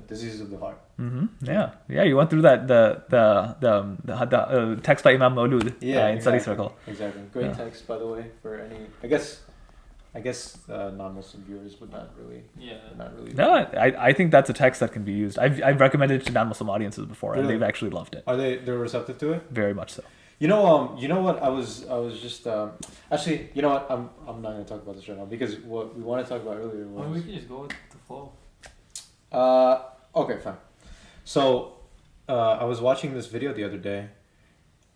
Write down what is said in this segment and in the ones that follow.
diseases of the heart. Yeah. You went through that the text by Imam Maulud in study circle. Exactly. Great text, by the way, for any. I guess non-Muslim viewers would not really. Yeah. Not really. No, I think that's a text that can be used. I've recommended it to non-Muslim audiences before, and they've actually loved it. They're receptive to it? Very much so. You know what? I was just actually. You know what? I'm not gonna talk about this right now because what we wanted to talk about earlier was. Well, we can just go with the flow. Okay, fine. So, I was watching this video the other day,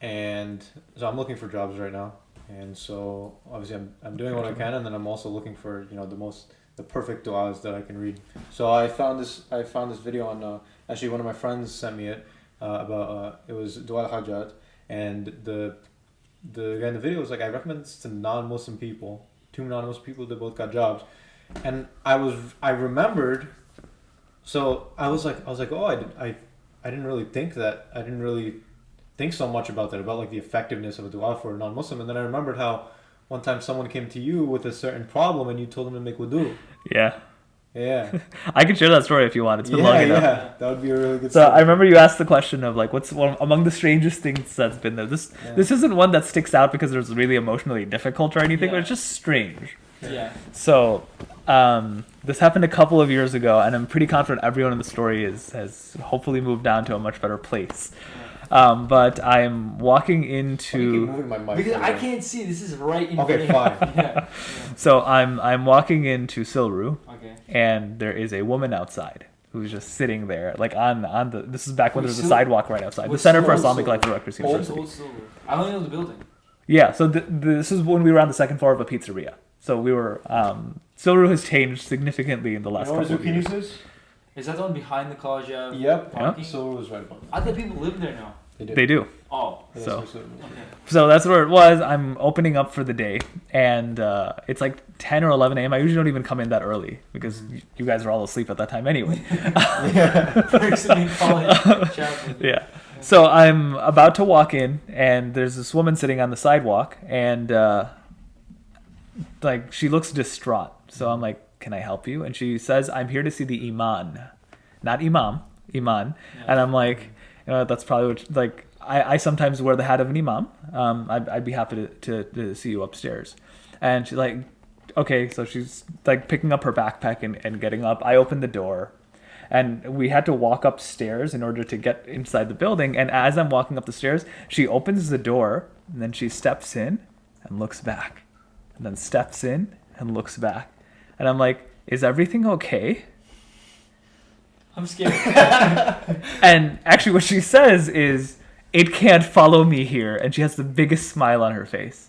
and so I'm looking for jobs right now, and so obviously I'm doing what I can, and then I'm also looking for the perfect du'as that I can read. So I found this video on actually one of my friends sent me it about it was du'a al-hajat, and the guy in the video was like, I recommend this to non-Muslim people, 2 non-Muslim people that both got jobs, and I remembered. So I was like, oh, I didn't really think that. I didn't really think so much about that, about like the effectiveness of a dua for a non-Muslim. And then I remembered how one time someone came to you with a certain problem and you told them to make wudu. Yeah. Yeah. I can share that story if you want. It's been long enough. Yeah, that would be a really good story. So I remember you asked the question of like, what's one among the strangest things that's been there? This isn't one that sticks out because it was really emotionally difficult or anything, but it's just strange. Yeah. So, this happened a couple of years ago, and I'm pretty confident everyone in the story has hopefully moved down to a much better place. But I'm walking into. Moving my mic because I can't see. This is right in. Okay, fine. Yeah. So I'm walking into CILRU, okay, and there is a woman outside who's just sitting there, like on the. This is back when there was a sidewalk right outside the Center for Islamic Life Directors University. Old CILRU. I only know the building. Yeah, so this is when we were on the second floor of a pizzeria. So we were, CILRU has changed significantly in the last couple of years. Is that the one behind the college? Yep. CILRU was right above. I thought people live there now. They do. Oh. So that's where it was. I'm opening up for the day, and it's like 10 or 11 a.m. I usually don't even come in that early because you guys are all asleep at that time anyway. Yeah. So I'm about to walk in, and there's this woman sitting on the sidewalk, and like she looks distraught. So I'm like, can I help you? And she says, I'm here to see the Iman, not Imam, Iman. Yeah. And I'm like, that's probably what, like, I sometimes wear the hat of an Imam. I'd be happy to see you upstairs. And she's like, okay. So she's like picking up her backpack and getting up. I open the door, and we had to walk upstairs in order to get inside the building. And as I'm walking up the stairs, she opens the door, and then she steps in and looks back. And then steps in and looks back. And I'm like, is everything okay? I'm scared. And actually what she says is, it can't follow me here. And she has the biggest smile on her face.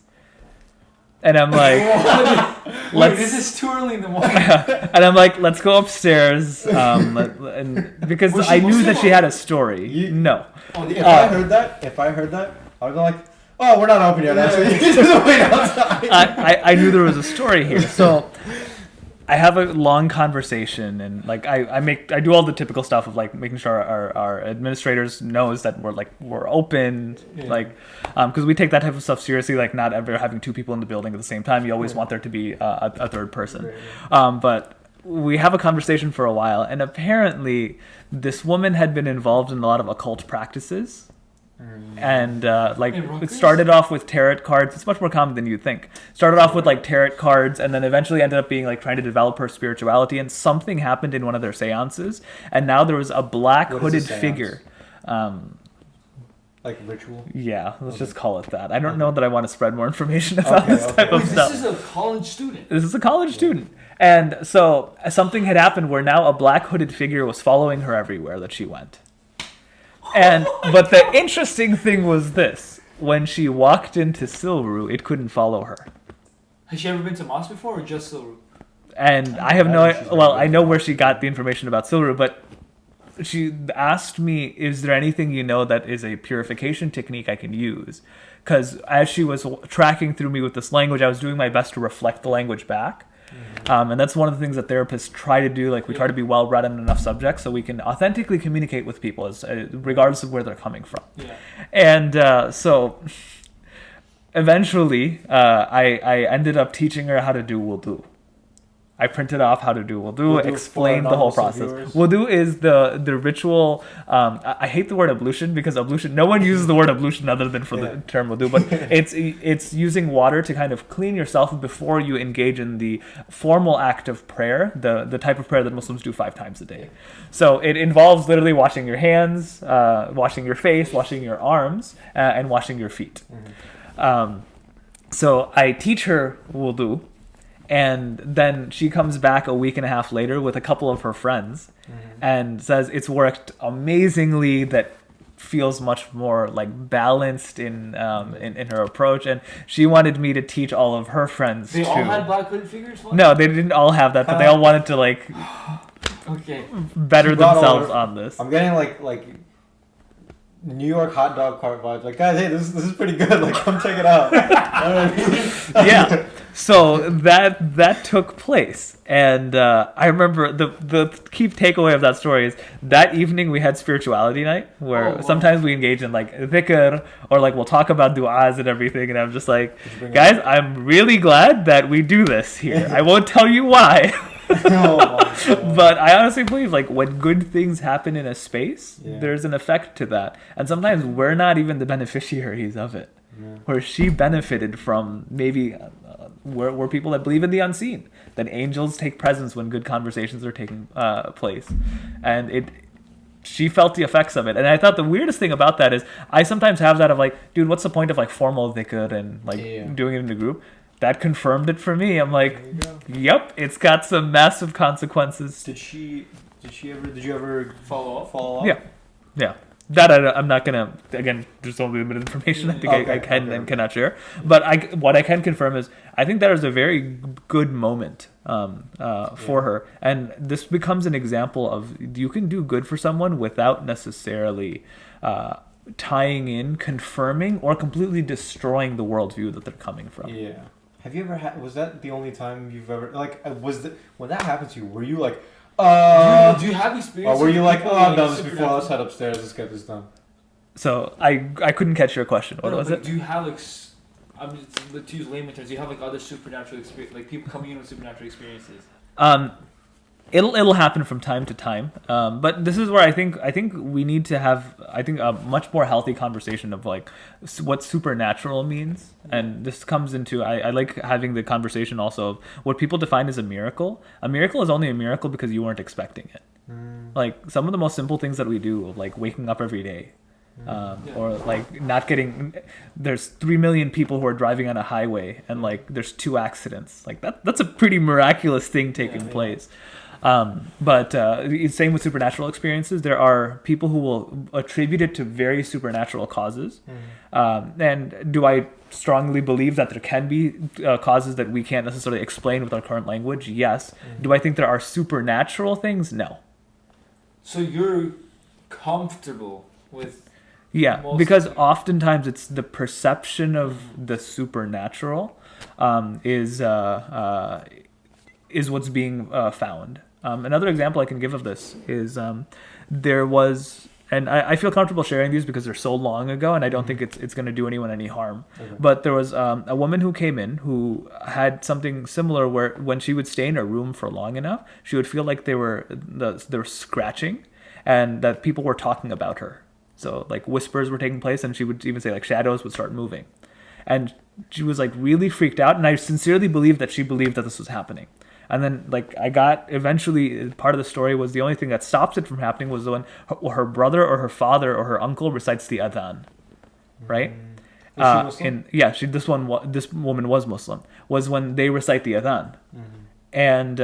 And I'm like, wait, this is too early in the morning. And I'm like, let's go upstairs. And because I knew that she had a story. No. If I heard that, I would go like, oh, we're not open yet, actually. Just wait outside. I knew there was a story here. So I have a long conversation, and like I do all the typical stuff of like making sure our administrators knows that we're open, like because we take that type of stuff seriously. Like not ever having 2 people in the building at the same time. You always want there to be a third person. But we have a conversation for a while, and apparently this woman had been involved in a lot of occult practices. And it started off with tarot cards. It's much more common than you'd think. Started off with like tarot cards, and then eventually ended up being like trying to develop her spirituality. And something happened in one of their seances, and now there was a black hooded figure. Like ritual? Yeah, let's just call it that. I don't know that I want to spread more information about this type of stuff. This is a college student. This is a college student. And so something had happened where now a black hooded figure was following her everywhere that she went. But the interesting thing was this: when she walked into CILRU, it couldn't follow her. Has she ever been to mosque before, or just CILRU? And I know where she got the information about CILRU, but she asked me, is there anything you know that is a purification technique I can use? Because as she was tracking through me with this language, I was doing my best to reflect the language back. And that's one of the things that therapists try to do. Like we try to be well-read on enough subjects so we can authentically communicate with people, regardless of where they're coming from. Yeah. And so eventually, I ended up teaching her how to do wudu. I printed off how to do wudu, Wudu explained for the whole non-Muslim process. viewers. Wudu is the ritual. I hate the word ablution because ablution. No one uses the word ablution other than for the term wudu, but it's using water to kind of clean yourself before you engage in the formal act of prayer, the type of prayer that Muslims do 5 times a day. So it involves literally washing your hands, washing your face, washing your arms, and washing your feet. So I teach her wudu. And then she comes back a week and a half later with a couple of her friends and says it's worked amazingly, that feels much more like balanced in her approach. And she wanted me to teach all of her friends They too. all had black hooded figures? No, they didn't all have that, but they all wanted to like Okay. better She brought all themselves her- on this. I'm getting like New York hot dog cart vibes. Like, guys, hey, this is pretty good. Like, come check it out. You know what I mean? Yeah. So that took place, and I remember the key takeaway of that story is that evening we had spirituality night where Oh, wow. sometimes we engage in like dhikr or like we'll talk about du'as and everything, and I'm just like, bring guys, I'm really glad that we do this here. I won't tell you why. Oh my God. But I honestly believe like when good things happen in a space, Yeah. there's an effect to that, and sometimes we're not even the beneficiaries of it. Yeah. Where she benefited from maybe we're people that believe in the unseen, that angels take presence when good conversations are taking place, and she felt the effects of it. And I thought the weirdest thing about that is I sometimes have that of like, dude, what's the point of like formal dhikr and like Yeah. doing it in the group? That confirmed it for me. I'm like, There you go. yep, it's got some massive consequences. Did you ever Follow up? follow up? Yeah. That I'm not gonna. Again, there's only limited information I think I can and cannot share. But what I can confirm is I think that is a very good moment for her, and this becomes an example of you can do good for someone without necessarily tying in, confirming, or completely destroying the worldview that they're coming from. Yeah. Have you ever had? Was that the only time you've ever like? When that happened to you? Were you like, do you have experience? or were you with like, people, I've done this before. supernatural- Let's head upstairs. Let's get this done. So I couldn't catch your question. What No, was but it? Do you have like, I'm just to use layman terms. Do you have like other supernatural experience, like people coming in with supernatural experiences? It'll happen from time to time, but this is where I think we need to have a much more healthy conversation of like what supernatural means, and this comes into I like having the conversation also of what people define as a miracle. A miracle is only a miracle because you weren't expecting it. Like some of the most simple things that we do, like waking up every day. Or like not getting there's 3 million people who are driving on a highway and like there's 2 accidents, like that's a pretty miraculous thing taking place. But same with supernatural experiences. There are people who will attribute it to very supernatural causes. And do I strongly believe that there can be causes that we can't necessarily explain with our current language? Yes. Do I think there are supernatural things? No. So you're comfortable with Yeah, most because of it. oftentimes it's the perception of the supernatural is what's being found. Another example I can give of this is there was, and I feel comfortable sharing these because they're so long ago, and I don't think it's going to do anyone any harm. Okay. But there was a woman who came in who had something similar where when she would stay in a room for long enough, she would feel like they were scratching, and that people were talking about her. So like whispers were taking place, and she would even say like shadows would start moving, and she was like really freaked out. And I sincerely believe that she believed that this was happening. And then like I got eventually part of the story was the only thing that stops it from happening was when her brother or her father or her uncle recites the adhan, right? Is she Muslim? This woman was Muslim. Was when they recite the adhan, and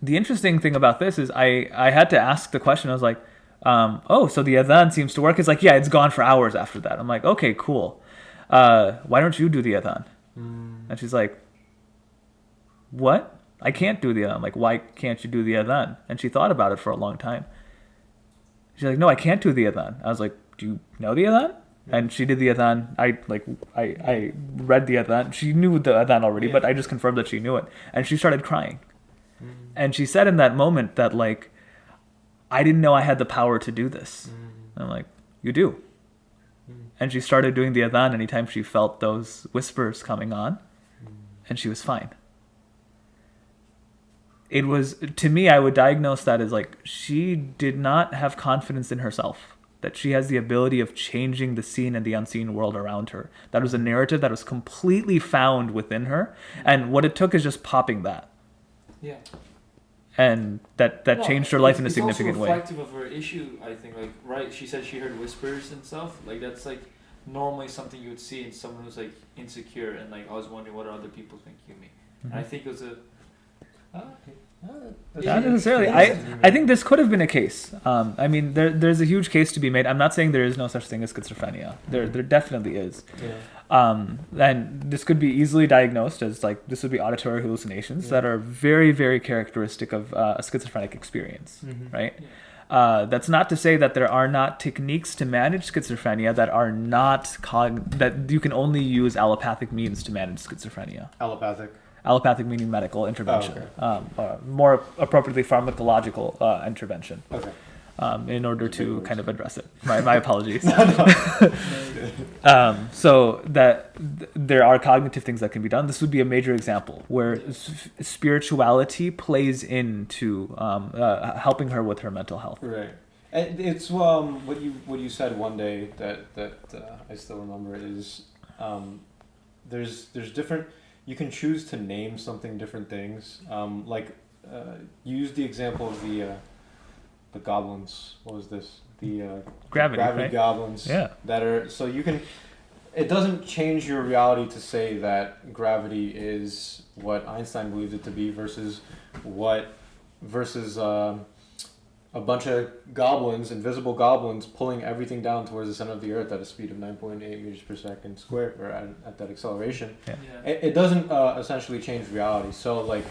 the interesting thing about this is I had to ask the question. I was like, so the adhan seems to work. It's like, yeah, it's gone for hours after that. I'm like, okay, cool. Why don't you do the adhan? And she's like, what? I can't do the adhan. I'm like, why can't you do the adhan? And she thought about it for a long time. She's like, no, I can't do the adhan. I was like, do you know the adhan? And she did the adhan. I read the adhan. She knew the adhan already, but I just confirmed that she knew it. And she started crying. And she said in that moment that like, I didn't know I had the power to do this. And I'm like, you do. And she started doing the adhan anytime she felt those whispers coming on, and she was fine. it was, to me, I would diagnose that as like she did not have confidence in herself, that she has the ability of changing the seen and the unseen world around her. That was a narrative that was completely found within her, and what it took is just popping that, Yeah. and that No, changed her life in a it's significant also way. reflective of her issue, I think. Like, right, she said she heard whispers and stuff. Like, that's like normally something you would see in someone who's like insecure and like, I was wondering what other people think of me. And I think it was a. Not necessarily. I think this could have been a case. I mean, there's a huge case to be made. I'm not saying there is no such thing as schizophrenia. There definitely is. Yeah. And this could be easily diagnosed as like, this would be auditory hallucinations that are very, very characteristic of a schizophrenic experience, right? Yeah. That's not to say that there are not techniques to manage schizophrenia that are not that you can only use allopathic means to manage schizophrenia. Allopathic meaning medical intervention, more appropriately pharmacological intervention. Okay. In order to kind of address it. My apologies. No. So that there are cognitive things that can be done. This would be a major example where spirituality plays into helping her with her mental health. Right. And it's what you said one day that I still remember is there's different. You can choose to name something different things. You used the example of the goblins. What was this? The Gravity right? goblins. Yeah. That are so you can. It doesn't change your reality to say that gravity is what Einstein believed it to be versus a bunch of goblins, invisible goblins, pulling everything down towards the center of the Earth at a speed of 9.8 meters per second squared, or at that acceleration. Yeah. It doesn't essentially change reality. So, like,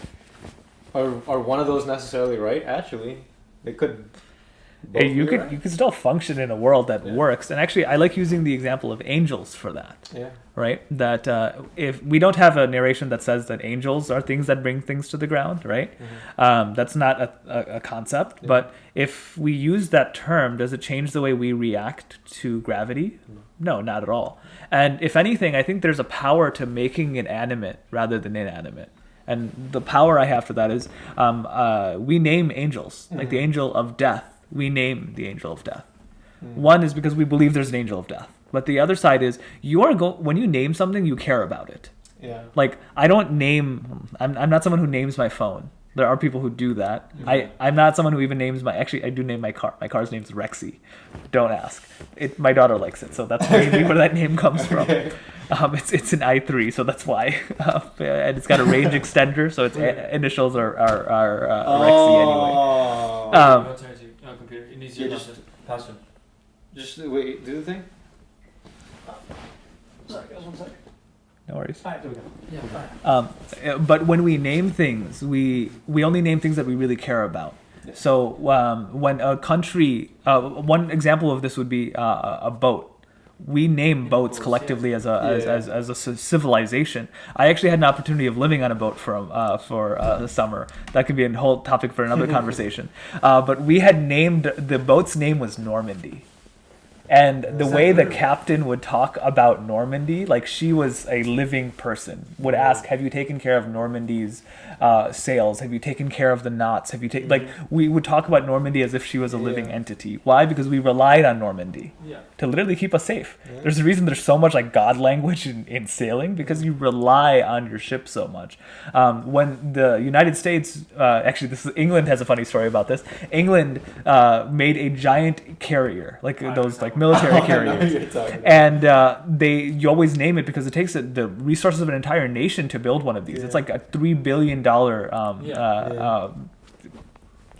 are one of those necessarily right? Actually, they could. Hey, you could still function in a world that works. And actually, I like using the example of angels for that. Yeah. Right? That if we don't have a narration that says that angels are things that bring things to the ground, right? That's not a concept. Yeah. But if we use that term, does it change the way we react to gravity? No, not at all. And if anything, I think there's a power to making it animate rather than inanimate. And the power I have for that is we name angels, like the angel of death. We name the angel of death. One is because we believe there's an angel of death. But the other side is when you name something, you care about it. Yeah. Like, I don't name, I'm not someone who names my phone. There are people who do that. I'm not someone who even names actually, I do name my car. My car's name's Rexy. Don't ask. My daughter likes it, so that's maybe where that name comes from. Okay. It's an i3, so that's why. And it's got a range extender, so its initials are Rexy anyway. Computer. It needs your password. Just wait. Do the thing. Sorry, guys. 1 second. No worries. All right, there we go. Yeah. But when we name things, we only name things that we really care about. Yeah. So when a country, one example of this would be a boat. We name boats collectively as a civilization. I actually had an opportunity of living on a boat for the summer. That could be a whole topic for another conversation. But we had named, the boat's name was Normandy. And the way the captain would talk about Normandy, like she was a living person, would ask, have you taken care of Normandy's sails? Have you taken care of the knots? Have you taken, like, we would talk about Normandy as if she was a living entity. Why? Because we relied on Normandy to literally keep us safe. Yeah. There's a reason there's so much like God language in sailing, because you rely on your ship so much. When the United States, England has a funny story about this. England made a giant carrier, like those like military carriers, and you always name it because it takes the resources of an entire nation to build one of these. It's like a $3 billion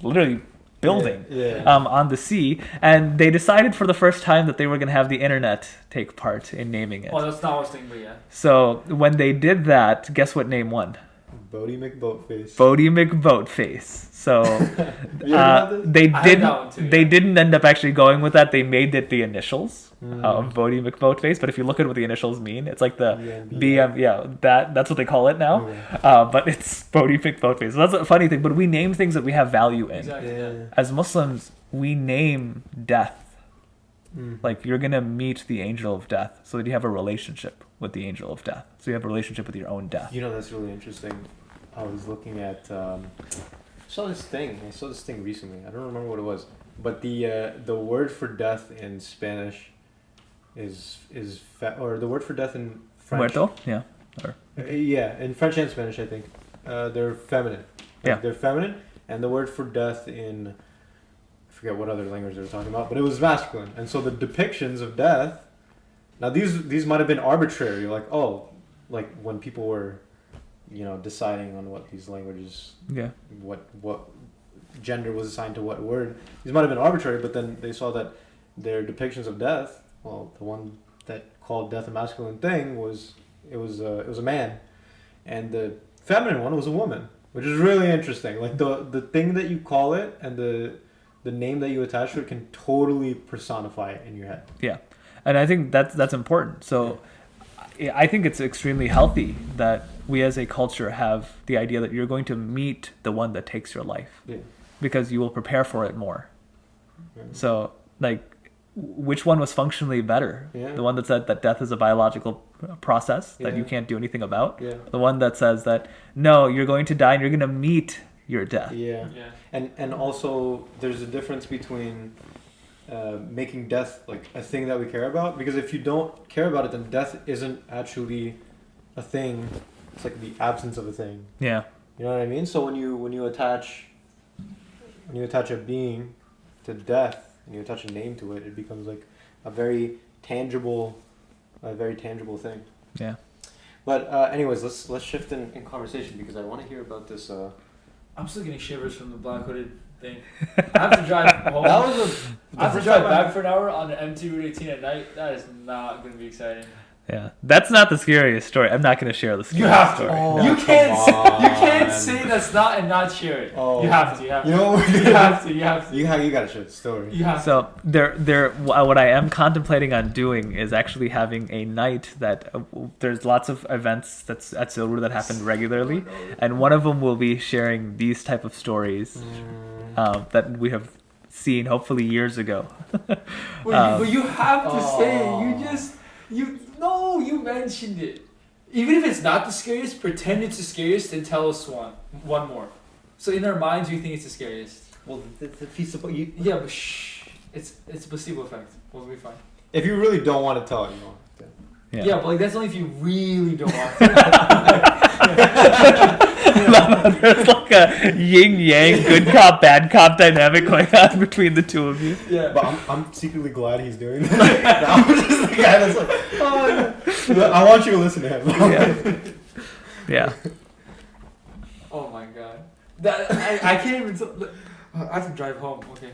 literally building on the sea, and they decided for the first time that they were going to have the internet take part in naming it. Oh, that's not what I was thinking, but yeah. So when they did that, guess what name won? Bodie McBoatface. Bodie McBoatface. So they didn't end up actually going with that. They made it the initials of Bodie McBoatface. But if you look at what the initials mean, it's like the BM. That's what they call it now. But it's Bodie McBoatface. So that's a funny thing. But we name things that we have value in. Exactly. Yeah. As Muslims, we name death. Like, you're gonna meet the angel of death, so that you have a relationship with the angel of death. So you have a relationship with your own death. You know, that's really interesting. I was looking at saw this thing. I saw this thing recently. I don't remember what it was, but the word for death in Spanish is or the word for death in French. Muerto? Yeah. Yeah, in French and Spanish, I think they're feminine. Yeah. They're feminine, and the word for death in I forget what other language they were talking about, but it was masculine. And so the depictions of death. Now these might have been arbitrary. Like like when people were, deciding on what these languages. Yeah. What gender was assigned to what word. These might have been arbitrary, but then they saw that their depictions of death. Well, the one that called death a masculine thing was a man, and the feminine one was a woman, which is really interesting. Like the thing that you call it and the name that you attach to it can totally personify it in your head. Yeah, and I think that's important. So I think it's extremely healthy that we as a culture have the idea that you're going to meet the one that takes your life, because you will prepare for it more. Yeah. So like, which one was functionally better? Yeah. The one that said that death is a biological process that you can't do anything about? Yeah. The one that says that, no, you're going to die and you're going to meet your death? Yeah. And also there's a difference between making death like a thing that we care about, because if you don't care about it, then death isn't actually a thing. It's like the absence of a thing. Yeah. You know what I mean? So when you attach a being to death, and you attach a name to it, it becomes like a very tangible thing. Yeah. But anyways, let's shift in conversation, because I want to hear about this. I'm still getting shivers from the black hooded thing. I have to drive home. That was I have to drive back for an hour on the empty Route 18 at night. That is not going to be exciting. Yeah, that's not the scariest story. I'm not going to share the scariest You have to. story. Oh, No. You can't say that's not and not share it. Oh. You have to. You have to. You know what? You have to. You have to. You gotta share the story. You have to. So what I am contemplating on doing is actually having a night that there's lots of events that's at CILRU that happen regularly, and one of them will be sharing these type of stories that we have seen hopefully years ago. But you have to say you mentioned it. Even if it's not the scariest, pretend it's the scariest and tell us one more. So in our minds, we think it's the scariest. Well, if he's supposed, Yeah, but shh. It's placebo effect. We'll be fine. if you really don't want to tell it, you know. Yeah, but like that's only if you really don't want to. There's like a yin yang, good cop, bad cop dynamic going on between the two of you. Yeah. But I'm secretly glad he's doing that. I'm just the guy that's like, oh, yeah. I want you to listen to him. Yeah. Oh my god. That I can't even. I have to drive home. Okay.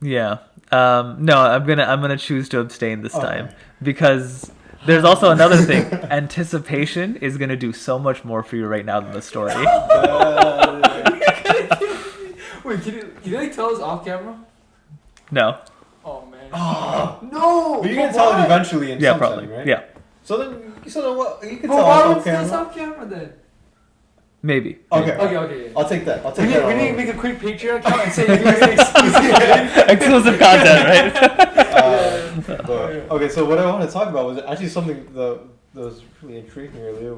Yeah. No, I'm gonna choose to abstain this time, because there's also another thing. Anticipation is gonna do so much more for you right now than the story. Wait, can you like tell us off camera? No. Oh man. Oh, No. but you're gonna tell it eventually in Yeah, some probably. setting, right? Yeah. So then what? You can But tell why us would off you tell us camera. off camera then? Maybe. Okay. Okay. Yeah. I'll take that. We need to make a quick Patreon account and say if you guys exclusive. Exclusive content, right? Okay, so what I want to talk about was actually something that was really intriguing earlier.